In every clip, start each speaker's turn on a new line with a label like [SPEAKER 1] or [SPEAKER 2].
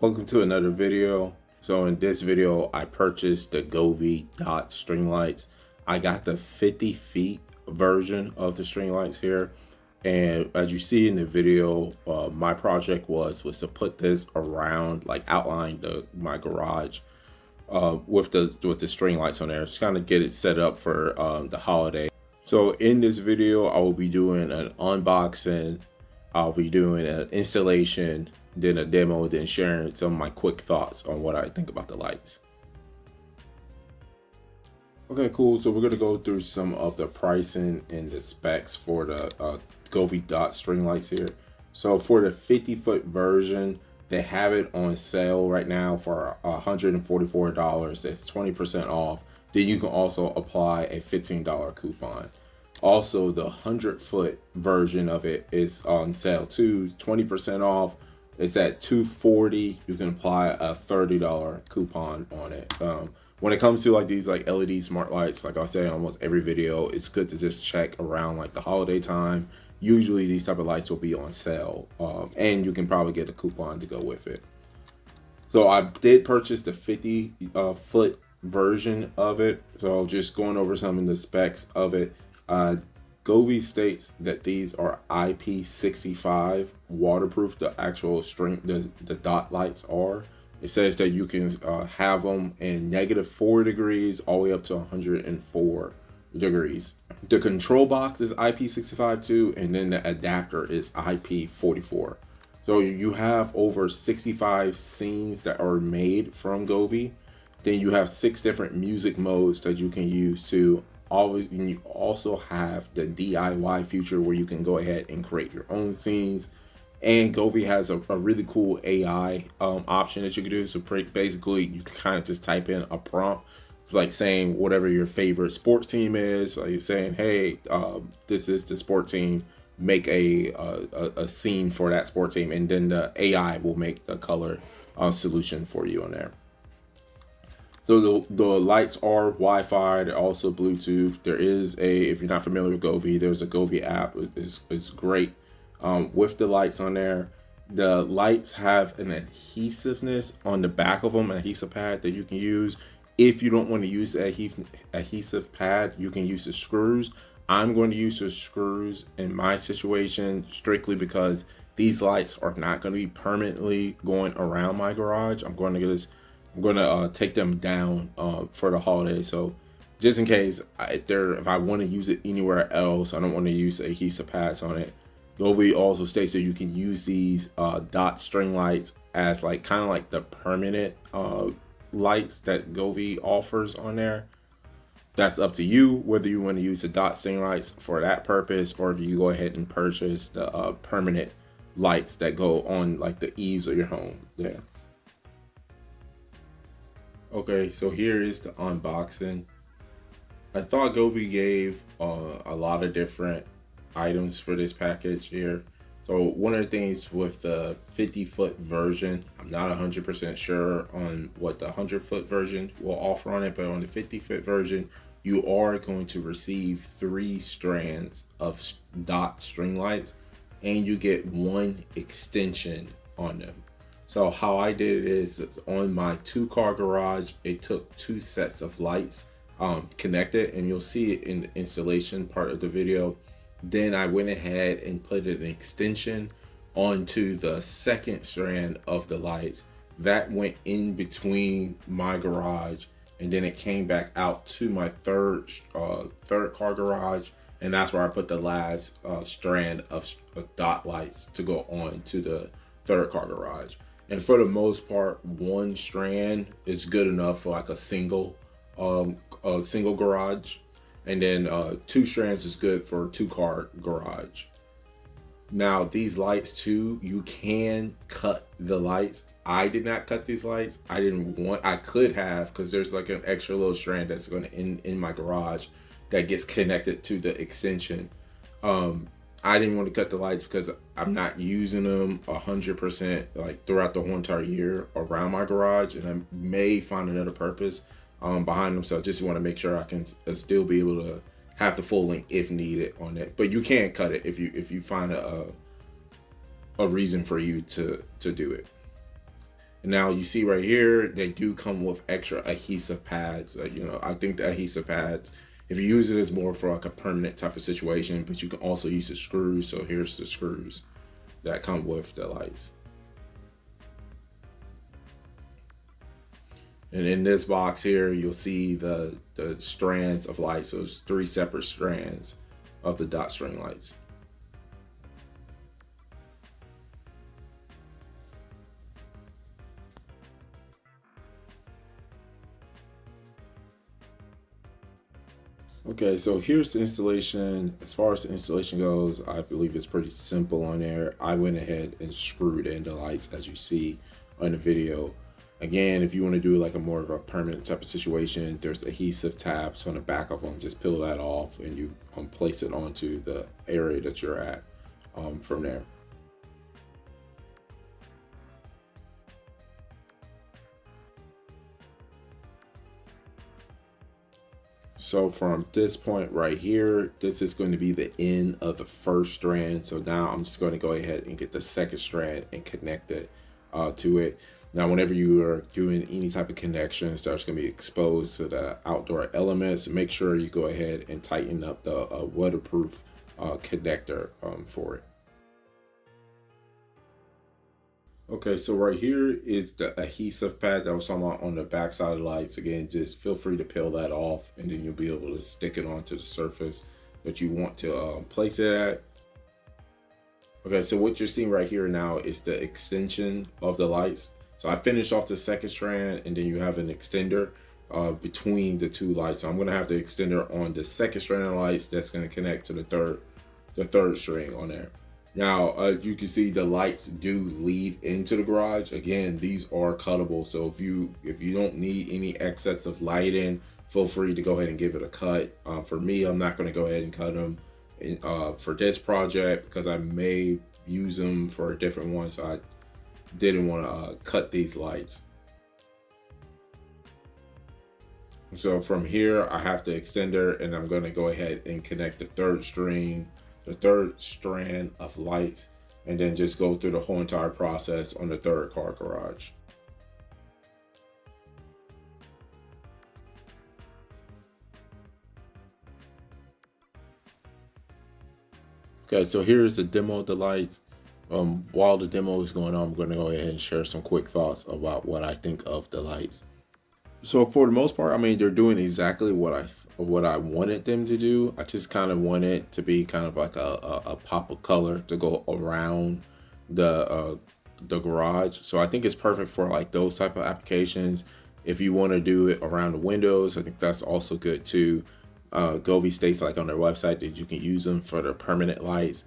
[SPEAKER 1] Welcome to another video. So in this video, I purchased the Govee dot string lights. I got the 50 feet version of the string lights here. And as you see in the video, my project was to put this around, like outline my garage with the string lights on there. Just kind of get it set up for the holiday. So in this video, I will be doing an unboxing. I'll be doing an installation, then a demo, then sharing some of my quick thoughts on what I think about the lights. Okay, cool. So we're gonna go through some of the pricing and the specs for the Govee dot string lights here. So for the 50-foot version, they have it on sale right now for $144. That's 20% off. Then you can also apply a $15 coupon. Also, the 100-foot version of it is on sale too, 20% off. It's at $240. You can apply a $30 coupon on it. When it comes to like these like LED smart lights, like I say in almost every video, it's good to just check around like the holiday time. Usually these type of lights will be on sale, and you can probably get a coupon to go with it. So I did purchase the 50-foot version of it. So just going over some of the specs of it. Govee states that these are IP65 waterproof. The actual string, the dot lights are. It says that you can have them in -4 degrees all the way up to 104 degrees. The control box is IP65 too, and then the adapter is IP44. So you have over 65 scenes that are made from Govee. Then you have 6 different music modes that you can use to always, and you also have the DIY feature where you can go ahead and create your own scenes. And Govee has a really cool AI option that you can do. So basically you can kind of just type in a prompt. It's like saying whatever your favorite sports team is. So you're saying, hey, this is the sports team, make a scene for that sports team, and then the AI will make the color solution for you on there. So the lights are Wi-Fi, they're also Bluetooth. There is if you're not familiar with Govee, there's a Govee app. It's great with the lights on there. The lights have an adhesiveness on the back of them, an adhesive pad that you can use. If you don't want to use the adhesive pad, you can use the screws. I'm going to use the screws in my situation strictly because these lights are not going to be permanently going around my garage. I'm going to take them down for the holiday. So just in case if I want to use it anywhere else, I don't want to use adhesive pads on it. Govee also states that you can use these dot string lights as like kind of like the permanent lights that Govee offers on there. That's up to you whether you want to use the dot string lights for that purpose, or if you go ahead and purchase the permanent lights that go on like the eaves of your home there. Okay, so here is the unboxing. I thought Govee gave a lot of different items for this package here. So one of the things with the 50-foot version, I'm not 100% sure on what the 100-foot version will offer on it, but on the 50-foot version, you are going to receive 3 strands of dot string lights, and you get 1 extension on them. So how I did it is on my 2-car garage, it took 2 sets of lights connected, and you'll see it in the installation part of the video. Then I went ahead and put an extension onto the 2nd strand of the lights. That went in between my garage, and then it came back out to my third car garage, and that's where I put the last strand of dot lights to go on to the 3rd car garage. And for the most part, 1 strand is good enough for like a single garage. And then 2 strands is good for a 2-car garage. Now these lights too, you can cut the lights. I did not cut these lights. I could have, because there's like an extra little strand that's going to in my garage that gets connected to the extension. I didn't want to cut the lights because I'm not using them 100% like throughout the whole entire year around my garage, and I may find another purpose behind them. So I just want to make sure I can still be able to have the full length if needed on it. But you can cut it if you find a reason for you to do it. And now you see right here, they do come with extra adhesive pads. I think the adhesive pads, if you use it as more for like a permanent type of situation, but you can also use the screws. So here's the screws that come with the lights. And in this box here, you'll see the strands of lights. So there's 3 separate strands of the dot string lights. Okay, so here's the installation. As far as the installation goes, I believe it's pretty simple on there. I went ahead and screwed in the lights as you see on the video. Again, if you want to do like a more of a permanent type of situation, there's adhesive tabs on the back of them. Just peel that off and you place it onto the area that you're at from there. So from this point right here, this is going to be the end of the first strand. So now I'm just going to go ahead and get the second strand and connect it to it. Now, whenever you are doing any type of connections that's going to be exposed to the outdoor elements, make sure you go ahead and tighten up the waterproof connector for it. Okay, so right here is the adhesive pad that I was talking about on the back side of the lights. Again, just feel free to peel that off and then you'll be able to stick it onto the surface that you want to place it at. Okay, so what you're seeing right here now is the extension of the lights. So I finished off the second strand and then you have an extender between the 2 lights. So I'm gonna have the extender on the second strand of lights that's gonna connect to the third string on there. Now, you can see the lights do lead into the garage. Again, these are cuttable. So if you don't need any excess of lighting, feel free to go ahead and give it a cut. For me, I'm not going to go ahead and cut them for this project because I may use them for a different one. So I didn't want to cut these lights. So from here, I have the extender and I'm going to go ahead and connect the third strand of lights, and then just go through the whole entire process on the third car garage. Okay, so here's the demo of the lights. While the demo is going on, I'm going to go ahead and share some quick thoughts about what I think of the lights. So for the most part, I mean, they're doing exactly what I wanted them to do. I just kind of want it to be kind of like a pop of color to go around the garage. So I think it's perfect for like those type of applications. If you want to do it around the windows, I think that's also good too. Govee states like on their website that you can use them for the permanent lights.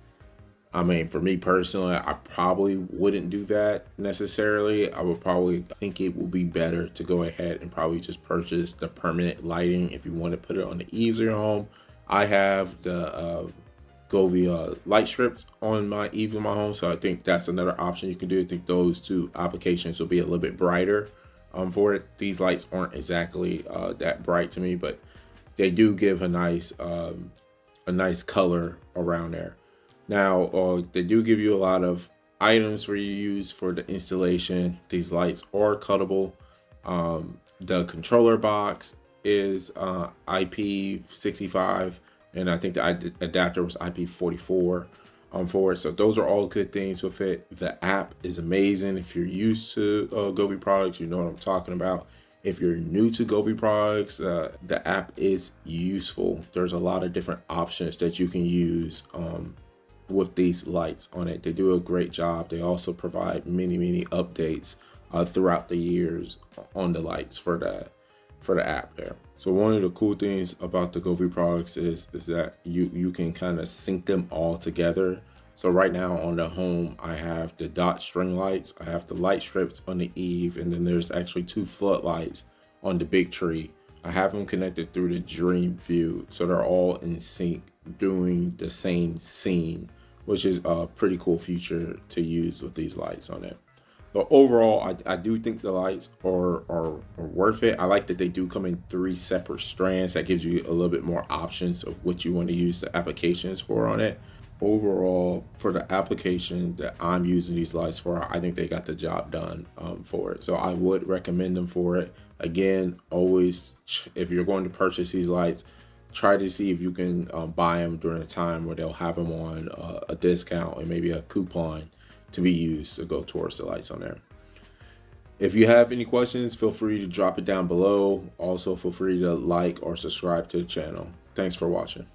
[SPEAKER 1] I mean, for me personally, I probably wouldn't do that necessarily. I would probably think it would be better to go ahead and probably just purchase the permanent lighting if you want to put it on the eaves of your home. I have the Govee light strips on my eaves of my home, so I think that's another option you can do. I think those 2 applications will be a little bit brighter for it. These lights aren't exactly that bright to me, but they do give a nice color around there. Now, they do give you a lot of items for you to use for the installation. These lights are cuttable. The controller box is IP65, and I think the adapter was IP44 for it. So those are all good things with it. The app is amazing. If you're used to Govee products, you know what I'm talking about. If you're new to Govee products, the app is useful. There's a lot of different options that you can use with these lights on it. They do a great job. They also provide many updates throughout the years on the lights for the app there. So one of the cool things about the Govee products is that you can kind of sync them all together. So right now on the home, I have the dot string lights, I have the light strips on the eave, and then there's actually 2 floodlights on the big tree. I have them connected through the Dream View, so they're all in sync doing the same scene, which is a pretty cool feature to use with these lights on it. But overall, I do think the lights are worth it. I like that they do come in 3 separate strands. That gives you a little bit more options of what you want to use the applications for on it. overall, for the application that I'm using these lights for, I think they got the job done for it. So I would recommend them for it. Again, always, if you're going to purchase these lights, try to see if you can buy them during a time where they'll have them on a discount and maybe a coupon to be used to go towards the lights on there. If you have any questions, feel free to drop it down below. Also, feel free to like or subscribe to the channel. Thanks for watching.